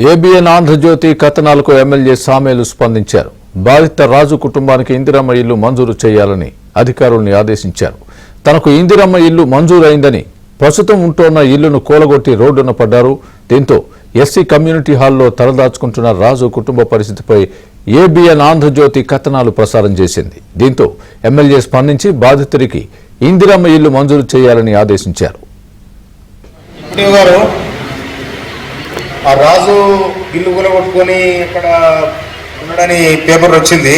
ABN Andhra Jyothi కథనాలకు MLA సామేలు స్పందించారు. బాధిత రాజు కుటుంబానికి ఇందిరమ్మ ఇల్లు మంజూరు చేయాలని అధికారుల్ని ఆదేశించారు. తనకు ఇందిరమ్మ ఇల్లు మంజూరైందని, ప్రస్తుతం ఉంటోన్న ఇల్లును కూలగొట్టి రోడ్డున పడ్డారు. దీంతో ఎస్సీ కమ్యూనిటీ హాల్లో తలదాచుకుంటున్న రాజు కుటుంబ పరిస్థితిపై ఏబిఎన్ ఆంధ్రజ్యోతి కథనాలు ప్రసారం చేసింది. దీంతో ఎమ్మెల్యే స్పందించి బాధితుడికి ఇందిరమ్మ ఇల్లు మంజూరు చేయాలని ఆదేశించారు. ఆ రాజు ఇల్లు కూలగొట్టుకొని అక్కడ ఉన్నాడని పేపర్ వచ్చింది.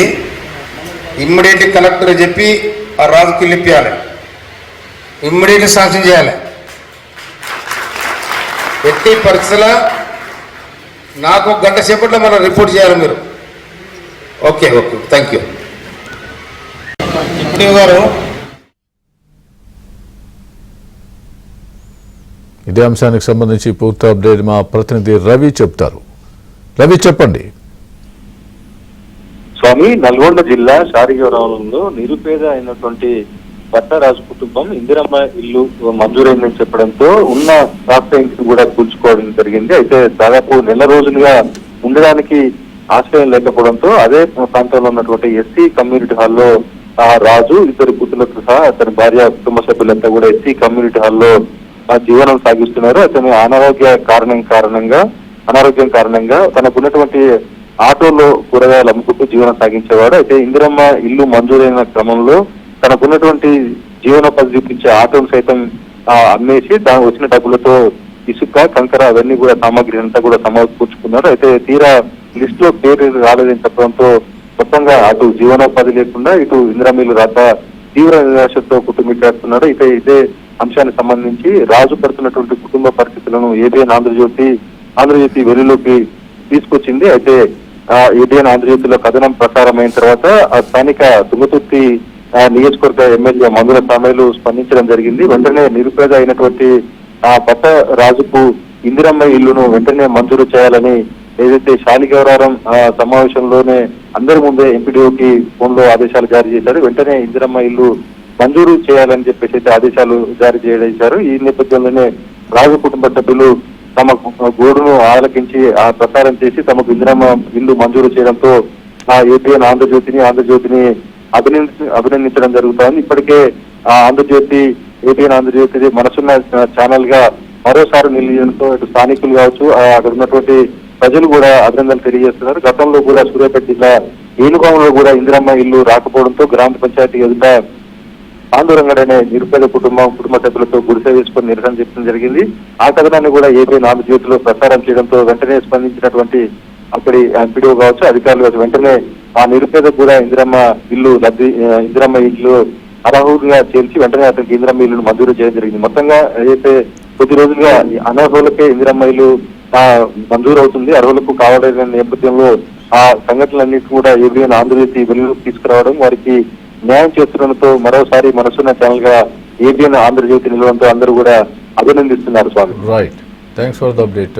ఇమ్మీడియట్లీ కలెక్టర్ చెప్పి ఆ రాజుకి ఇల్లు ఇప్పించాలి, ఇమ్మీడియట్లీ శాంక్షన్ చేయాలి. ఎట్టి పరిస్థితుల నాకు 1 గంట సేపట్లో మనం రిపోర్ట్ చేయాలి మీరు. Okay okay, thank you. ఇప్పుడు గారు ఇదే అంశానికి సంబంధించి పూర్తి అప్డేట్ మా ప్రతినిధి రవి చెప్తారు. రవి, చెప్పండి. స్వామి, నల్గొండ జిల్లా షారిగవరంలో నిరుపేద అయినటువంటి భట్టరాజు కుటుంబం ఇందిరమ్మ ఇల్లు మంజూరైందని చెప్పడంతో ఉన్న రాష్ట్ర ఇంటిని కూడా కూల్చుకోవడం జరిగింది. అయితే దాదాపు నెల రోజులుగా ఉండడానికి ఆశ్రయం లేకపోవడంతో అదే ప్రాంతంలో ఉన్నటువంటి ఎస్సీ కమ్యూనిటీ హాల్లో రాజు, 2 కూతుళ్లతో సహా అతని భార్య, కుటుంబ సభ్యులంతా కూడా ఎస్సీ కమ్యూనిటీ హాల్లో జీవనం సాగిస్తున్నారు. అతని అనారోగ్యం కారణంగా తనకున్నటువంటి ఆటోలో కూరగాయలు అమ్ముకుంటూ జీవనం సాగించేవాడు. అయితే ఇందిరమ్మ ఇల్లు మంజూరైన క్రమంలో తనకున్నటువంటి జీవనోపాధి చూపించే ఆటోను సైతం అమ్మేసి దానికి వచ్చిన డబ్బులతో ఇసుక, కంకర అవన్నీ కూడా సామాగ్రి అంతా కూడా సమకూర్చుకున్నారు. అయితే తీరా లిస్ట్ లో పేరు రాలేదని చెప్పడంతో మొత్తంగా అటు జీవనోపాధి లేకుండా ఇటు ఇందిరమ్మ ఇల్లు రాక తీవ్ర నిరాశతో కుటుంబీకరిస్తున్నాడు. అయితే ఇదే అంశానికి సంబంధించి రాజు పడుతున్నటువంటి కుటుంబ పరిస్థితులను ఏబిఎన్ ఆంధ్రజ్యోతి వెలుగులోకి తీసుకొచ్చింది. అయితే ఏబిఎన్ ఆంధ్రజ్యోతిలో కథనం ప్రసారమైన తర్వాత స్థానిక తుంగతుర్తి నియోజకవర్గ ఎమ్మెల్యే మందుల సామేలు స్పందించడం జరిగింది. వెంటనే నిరుపేద అయినటువంటి భట్ట రాజుకు ఇందిరమ్మ ఇల్లును వెంటనే మంజూరు చేయాలని ఏదైతే షాలిగవరం సమావేశంలోనే అందరి ముందే ఎంపీడీఓకి ఫోన్ లో ఆదేశాలు జారీ చేశారు. వెంటనే ఇందిరమ్మ ఇల్లు మంజూరు చేయాలని చెప్పేసి అయితే ఆదేశాలు జారీ చేశారు. ఈ నేపథ్యంలోనే రాజు కుటుంబ సభ్యులు తమ గోడును ఆలకించి ప్రసారం చేసి తమకు ఇందిరమ్మ ఇల్లు మంజూరు చేయడంతో ఏబిఎన్ ఆంధ్రజ్యోతిని అభినందించడం జరుగుతోంది. ఇప్పటికే ఏబిఎన్ ఆంధ్రజ్యోతి మనసున్న ఛానల్ గా మరోసారి నిలయడంతో ఇటు స్థానికులు కావచ్చు, అక్కడ ఉన్నటువంటి ప్రజలు కూడా అభినందనలు తెలియజేస్తున్నారు. గతంలో కూడా సూర్యాపేట జిల్లా ఏనుగాంలో కూడా ఇందిరమ్మ ఇల్లు రాకపోవడంతో గ్రామ పంచాయతీ ఎదుట ఆందోళన నిరుపేద కుటుంబ సభ్యులతో గుడిసె వేసుకొని నిరసన చేయడం జరిగింది. ఆ కథనాన్ని కూడా ఏబిఎన్ ఆంధ్రజ్యోతిలో ప్రసారం చేయడంతో వెంటనే స్పందించినటువంటి అక్కడి ఎంపీడీఓ కావచ్చు, అధికారులు కావచ్చు, వెంటనే ఆ నిరుపేద కూడా ఇందిరమ్మ ఇల్లు అర్హులుగా చేర్చి వెంటనే అతనికి ఇందిరమ్మ ఇల్లును మంజూరు చేయడం జరిగింది. మొత్తంగా ఏదైతే కొద్ది రోజులుగా అనర్హులకే ఇందిరమ్మ ఇల్లు మంజూరు అవుతుంది, అర్హులకు కావాలనే నేపథ్యంలో ఆ సంఘటనలన్నింటినీ కూడా ఏబిఎన్ ఆంధ్రజ్యోతి వెలుగులోకి తీసుకురావడం, వారికి న్యాయం చేస్తుండటంతో మరోసారి మనసున్న ఛానల్ గా ఏబిఎన్ ఆంధ్రజ్యోతి నిలవడంతో అందరూ కూడా అభినందిస్తున్నారు. స్వామి, right, thanks for the update.